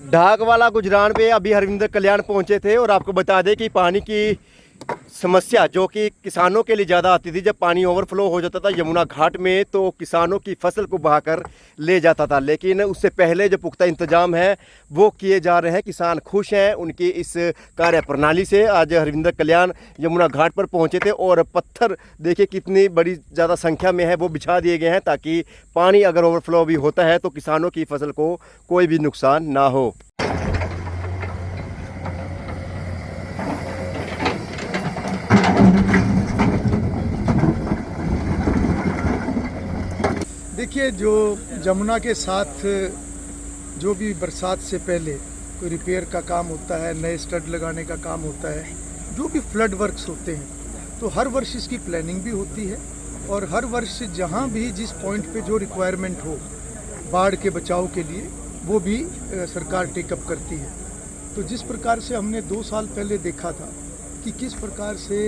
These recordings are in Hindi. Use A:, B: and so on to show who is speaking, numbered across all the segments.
A: ढाक वाला गुजरान पे अभी हरविंदर कल्याण पहुंचे थे और आपको बता दें कि पानी की समस्या जो कि किसानों के लिए ज़्यादा आती थी। जब पानी ओवरफ्लो हो जाता था यमुना घाट में तो किसानों की फसल को बहाकर ले जाता था, लेकिन उससे पहले जो पुख्ता इंतजाम है वो किए जा रहे हैं। किसान खुश हैं उनकी इस कार्य प्रणाली से। आज हरविंदर कल्याण यमुना घाट पर पहुंचे थे और पत्थर देखिए कितनी बड़ी ज़्यादा संख्या में है वो बिछा दिए गए हैं ताकि पानी अगर ओवरफ्लो भी होता है तो किसानों की फसल को कोई भी नुकसान ना हो।
B: देखिए, जो जमुना के साथ जो भी बरसात से पहले कोई रिपेयर का काम होता है, नए स्टड लगाने का काम होता है, जो भी फ्लड वर्क्स होते हैं, तो हर वर्ष इसकी प्लानिंग भी होती है और हर वर्ष जहाँ भी जिस पॉइंट पे जो रिक्वायरमेंट हो बाढ़ के बचाव के लिए वो भी सरकार टेकअप करती है। तो जिस प्रकार से हमने 2 साल पहले देखा था कि किस प्रकार से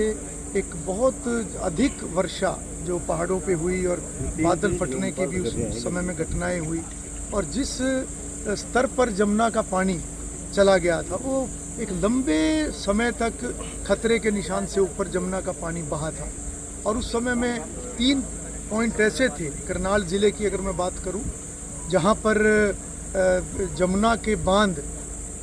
B: एक बहुत अधिक वर्षा जो पहाड़ों पे हुई और बादल फटने की भी उस समय में घटनाएं हुई और जिस स्तर पर जमुना का पानी चला गया था वो एक लंबे समय तक खतरे के निशान से ऊपर जमुना का पानी बहा था। और उस समय में 3 पॉइंट ऐसे थे करनाल ज़िले की अगर मैं बात करूं, जहां पर जमुना के बांध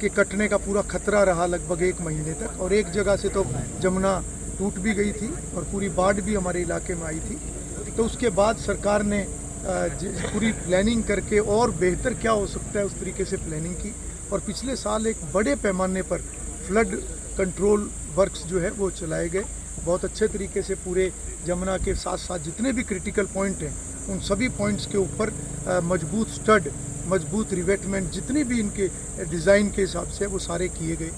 B: के कटने का पूरा खतरा रहा लगभग 1 महीने तक और एक जगह से तो जमुना टूट भी गई थी और पूरी बाढ़ भी हमारे इलाके में आई थी। तो उसके बाद सरकार ने पूरी प्लानिंग करके और बेहतर क्या हो सकता है उस तरीके से प्लानिंग की और पिछले साल एक बड़े पैमाने पर फ्लड कंट्रोल वर्क्स जो है वो चलाए गए। बहुत अच्छे तरीके से पूरे जमुना के साथ साथ जितने भी क्रिटिकल पॉइंट हैं उन सभी पॉइंट्स के ऊपर मजबूत स्टड, मजबूत रिवेटमेंट जितनी भी इनके डिज़ाइन के हिसाब से वो सारे किए गए।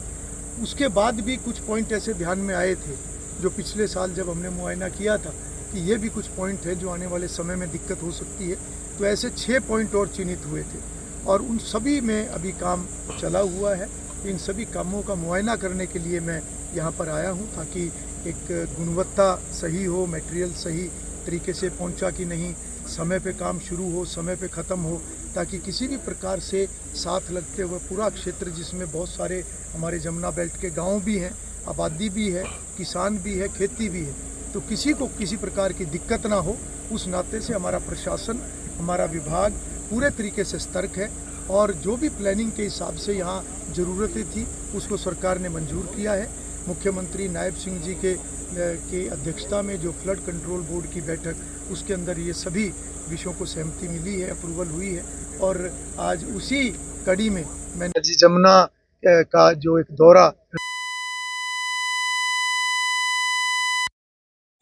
B: उसके बाद भी कुछ पॉइंट ऐसे ध्यान में आए थे जो पिछले साल जब हमने मुआयना किया था कि ये भी कुछ पॉइंट है जो आने वाले समय में दिक्कत हो सकती है। तो ऐसे 6 पॉइंट और चिन्हित हुए थे और उन सभी में अभी काम चला हुआ है। इन सभी कामों का मुआयना करने के लिए मैं यहाँ पर आया हूँ ताकि एक गुणवत्ता सही हो, मटेरियल सही तरीके से पहुँचा कि नहीं, समय पे काम शुरू हो, समय पे ख़त्म हो, ताकि किसी भी प्रकार से साथ लगते हुए पूरा क्षेत्र जिसमें बहुत सारे हमारे जमुना बेल्ट के गांव भी हैं, आबादी भी है, किसान भी है, खेती भी है, तो किसी को किसी प्रकार की दिक्कत ना हो, उस नाते से हमारा प्रशासन, हमारा विभाग पूरे तरीके से सतर्क है और जो भी प्लानिंग के हिसाब से यहाँ ज़रूरतें थी उसको सरकार ने मंजूर किया है। मुख्यमंत्री नायब सिंह जी के अध्यक्षता में जो फ्लड कंट्रोल बोर्ड की बैठक उसके अंदर ये सभी विषयों को सहमति मिली है, अप्रूवल हुई है और आज उसी कड़ी में मैंने जमुना का जो एक दौरा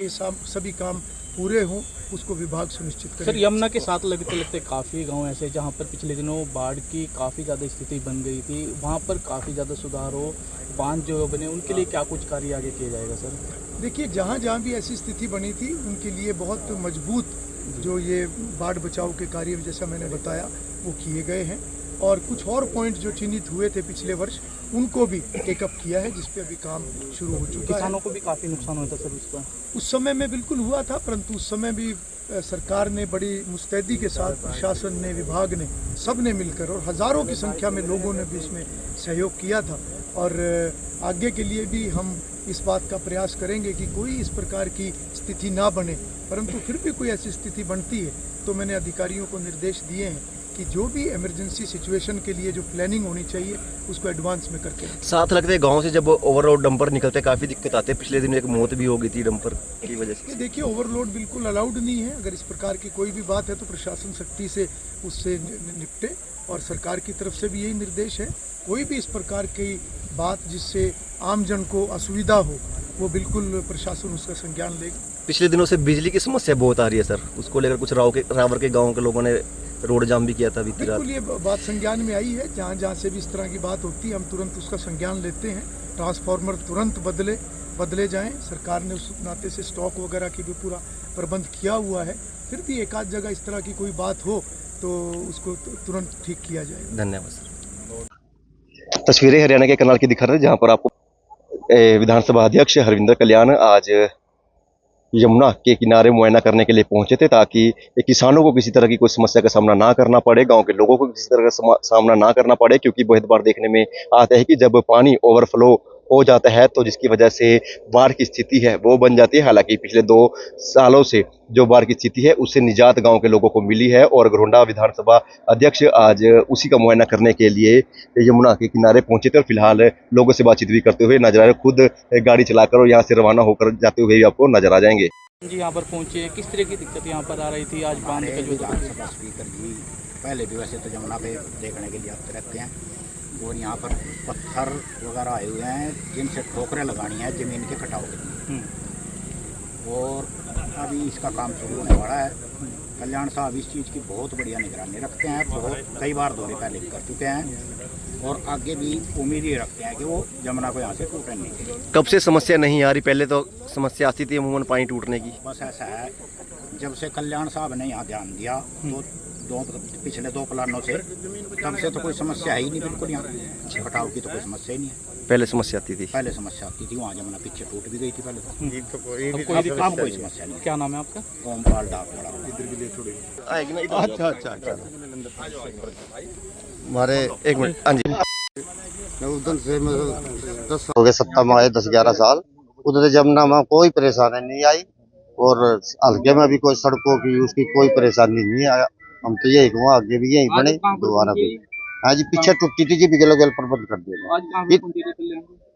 B: सभी काम पूरे हों उसको विभाग सुनिश्चित करें।
C: सर, यमुना के साथ लगते लगते काफ़ी गांव ऐसे जहां पर पिछले दिनों बाढ़ की काफ़ी ज़्यादा स्थिति बन गई थी, वहां पर काफ़ी ज़्यादा सुधार हो, बांध जो बने उनके लिए क्या कुछ कार्य आगे किया जाएगा सर?
B: देखिए, जहाँ जहाँ भी ऐसी स्थिति बनी थी उनके लिए बहुत मजबूत जो ये बाढ़ बचाव के कार्य जैसा मैंने बताया वो किए गए हैं और कुछ और पॉइंट जो चिन्हित हुए थे पिछले वर्ष उनको भी टेकअप किया है जिस पे अभी काम शुरू हो चुका है।
C: किसानों को भी काफ़ी नुकसान हुआ था सर उसका?
B: उस समय में बिल्कुल हुआ था, परंतु उस समय भी सरकार ने बड़ी मुस्तैदी के साथ, प्रशासन ने, विभाग ने, सब ने मिलकर और हज़ारों की संख्या में लोगों ने भी इसमें सहयोग किया था और आगे के लिए भी हम इस बात का प्रयास करेंगे कि कोई इस प्रकार की स्थिति ना बने, परंतु फिर भी कोई ऐसी स्थिति बनती है तो मैंने अधिकारियों को निर्देश दिए हैं कि जो भी इमरजेंसी सिचुएशन के लिए जो प्लानिंग होनी चाहिए उसको एडवांस में करके।
A: साथ लगते गांव से जब ओवरलोड डंपर निकलते काफ़ी दिक्कत आती है। पिछले दिन एक मौत भी हो गई थी डंपर की वजह से।
B: देखिए, ओवरलोड बिल्कुल अलाउड नहीं है। अगर इस प्रकार की कोई भी बात है तो प्रशासन सख्ती से उससे निपटे और सरकार की तरफ से भी यही निर्देश है। कोई भी इस प्रकार की बात जिससे आम जन को असुविधा हो वो बिल्कुल प्रशासन उसका संज्ञान लेगा।
A: पिछले दिनों से बिजली की समस्या बहुत आ रही है सर, उसको लेकर कुछ रावर के गाँव के लोगों ने रोड जाम भी किया था बीती रात।
B: बिल्कुल, ये बात संज्ञान में आई है। जहाँ जहाँ से भी इस तरह की बात होती है हम तुरंत उसका संज्ञान लेते हैं। ट्रांसफार्मर तुरंत बदले जाएं। सरकार ने उस नाते से स्टॉक वगैरह की भी पूरा प्रबंध किया हुआ है। फिर भी एक आध जगह इस तरह की कोई बात हो तो उसको तुरंत ठीक किया जाए।
A: धन्यवाद सर। तस्वीरें हरियाणा के करनाल की दिखा रहे हैं जहाँ पर आपको विधानसभा अध्यक्ष हरविंदर कल्याण आज यमुना के किनारे मुआयना करने के लिए पहुंचे थे, ताकि किसानों को किसी तरह की कोई समस्या का सामना ना करना पड़े, गांव के लोगों को किसी तरह का सामना ना करना पड़े। क्योंकि बहुत बार देखने में आता है कि जब पानी ओवरफ्लो हो जाता है तो जिसकी वजह से बाढ़ की स्थिति है वो बन जाती है। हालांकि पिछले 2 सालों से जो बाढ़ की स्थिति है उससे निजात गांव के लोगों को मिली है, और घरोंडा विधानसभा अध्यक्ष आज उसी का मुआयना करने के लिए यमुना के किनारे पहुंचे थे, और फिलहाल लोगों से बातचीत भी करते हुए नजर आ रहे। खुद गाड़ी चलाकर और यहाँ से रवाना होकर जाते हुए भी आपको नजर आ जाएंगे।
C: जी यहाँ पर पहुँचे, किस तरह की दिक्कत यहाँ पर आ रही थी आज बांध का जो
D: विधानसभा स्पीकर जी पहले भी वैसे तो यमुना पे देखने के लिए आते रहते हैं, और यहाँ पर पत्थर वगैरह आए हुए हैं जिनसे ठोकरें लगानी है ज़मीन के कटाव के लिए, और अभी इसका काम शुरू होने वाला है। कल्याण साहब इस चीज़ की बहुत बढ़िया निगरानी रखते हैं, बहुत कई बार दौरे पहले भी कर चुके हैं, और आगे भी उम्मीद ही रखते हैं कि वो यमुना को यहाँ से टूटने नहीं देंगे।
A: कब से समस्या नहीं आ रही? पहले तो समस्या आती थी अमूमन पानी टूटने की।
D: बस ऐसा है, जब से कल्याण साहब ने यहाँ ध्यान दिया तो पिछले 2 प्लानों से तब से तो कोई समस्या है ही नहीं, बिल्कुल यहाँ कटाव की तो कोई समस्या ही नहीं है।
A: पहले समस्या आती थी,
D: पहले समस्या आती थी, वहाँ जमुना पीछे टूट भी गई थी पहले तो।
C: अब
D: कोई समस्या नहीं।
C: क्या नाम है आपका?
D: ओमपाल डाकवाड़ा।
A: अच्छा। हमारे 1 मिनट। हाँ जी,
E: मैं उधर से 10 हो गए, सत्ता में आए 10-11 साल। उधर जमुना में कोई परेशानी नहीं आई, और हल्के में भी कोई सड़कों की उसकी कोई परेशानी नहीं आया। हम तो यही कहूँ आगे भी यही बने दोबारा भी। हाँ जी, पीछे टूटी थी जी, बिगल प्रबंध कर दिया।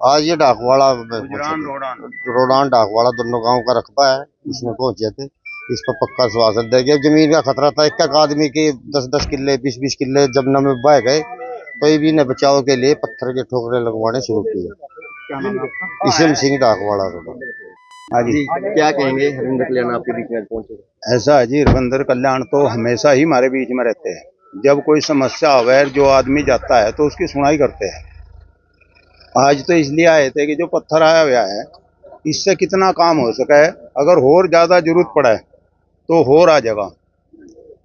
E: आज ये डाकवाड़ा रोडान डाकवाड़ा दोनों गांव का रकबा है, इसमें पहुंचे थे। इस पर पक्का स्वास्थ्य देंगे। जमीन का खतरा था, एक आदमी के 10-10 किले 20-20 किले जमुना में बह गए, तो ये भी ने बचाव के लिए पत्थर के ठोकरे लगवाने शुरू किए। इसम सिंह डाकवाड़ा रोड।
A: हाँ जी, क्या कहेंगे? हरिंदर कल्याण आपके बीच में आज पहुंचे।
F: ऐसा है जी, हरविंदर कल्याण तो हमेशा ही हमारे बीच में रहते हैं। जब कोई समस्या आवे, जो आदमी जाता है तो उसकी सुनाई करते हैं। आज तो इसलिए आए थे कि जो पत्थर आया हुआ है इससे कितना काम हो सके, अगर और ज्यादा जरूरत पड़े तो और आ जाएगा।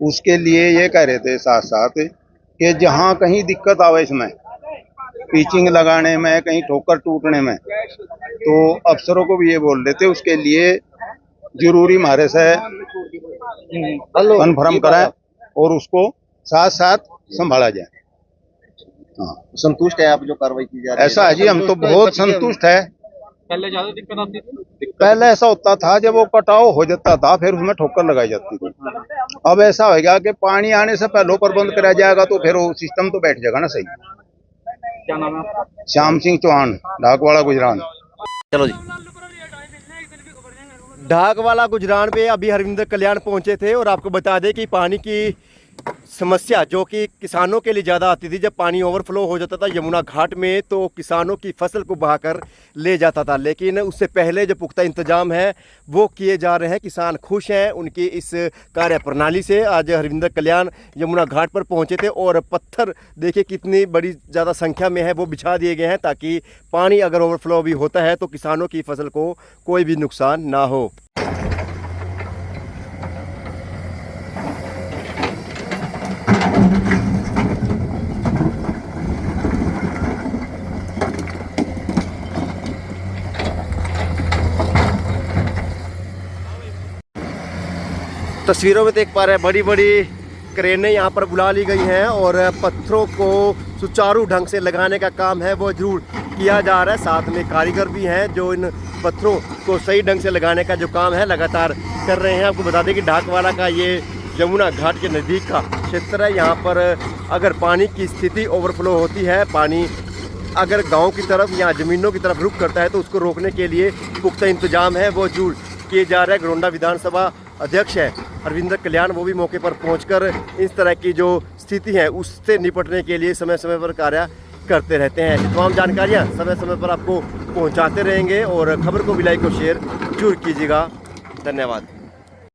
F: उसके लिए ये कह रहे थे साथ साथ कि जहाँ कहीं दिक्कत आवे इसमें पिचिंग लगाने में, कहीं ठोकर टूटने में, तो अफसरों को भी ये बोल रहे थे उसके लिए जरूरी हमारे से कन्फर्म कराएं और उसको साथ साथ संभाला जाए। हाँ,
A: संतुष्ट है आप जो कार्रवाई की जा रही है?
F: ऐसा है जी, हम तो बहुत संतुष्ट है।
C: पहले ज्यादा दिक्कत आती थी?
F: पहले ऐसा होता था जब वो कटाव हो जाता था फिर उसमें ठोकर लगाई जाती थी। अब ऐसा हो गया कि पानी आने से पहले प्रबंध कराया जाएगा तो फिर वो सिस्टम तो बैठ जाएगा ना सही।
C: क्या नाम है आपका?
F: श्याम सिंह चौहान, डाकवाड़ा गुजरात।
A: चलो जी, डाकवाला गुजरान पे अभी हरविंदर कल्याण पहुंचे थे, और आपको बता दें कि पानी की समस्या जो कि किसानों के लिए ज़्यादा आती थी, जब पानी ओवरफ्लो हो जाता था यमुना घाट में तो किसानों की फसल को बहाकर ले जाता था। लेकिन उससे पहले जो पुख्ता इंतजाम है वो किए जा रहे हैं। किसान खुश हैं उनकी इस कार्य प्रणाली से। आज हरविंदर कल्याण यमुना घाट पर पहुंचे थे, और पत्थर देखिए कितनी बड़ी ज़्यादा संख्या में है वो बिछा दिए गए हैं, ताकि पानी अगर ओवरफ्लो भी होता है तो किसानों की फसल को कोई भी नुकसान ना हो। तस्वीरों में देख पा रहे हैं बड़ी बड़ी क्रेनें यहाँ पर बुला ली गई हैं, और पत्थरों को सुचारू ढंग से लगाने का काम है वो जरूर किया जा रहा है। साथ में कारीगर भी हैं जो इन पत्थरों को सही ढंग से लगाने का जो काम है लगातार कर रहे हैं। आपको बता दें कि डाकवाला का ये यमुना घाट के नज़दीक का क्षेत्र है। यहाँ पर अगर पानी की स्थिति ओवरफ्लो होती है, पानी अगर गाँव की तरफ या ज़मीनों की तरफ रुख करता है तो उसको रोकने के लिए पुख्ता इंतजाम है वो जरूर किए जा रहे हैं। घरोंडा विधानसभा अध्यक्ष है हरविंदर कल्याण, वो भी मौके पर पहुंचकर इस तरह की जो स्थिति है उससे निपटने के लिए समय समय पर कार्य करते रहते हैं। तमाम जानकारियां समय समय पर आपको पहुंचाते रहेंगे, और खबर को भी लाइक और शेयर जरूर कीजिएगा। धन्यवाद।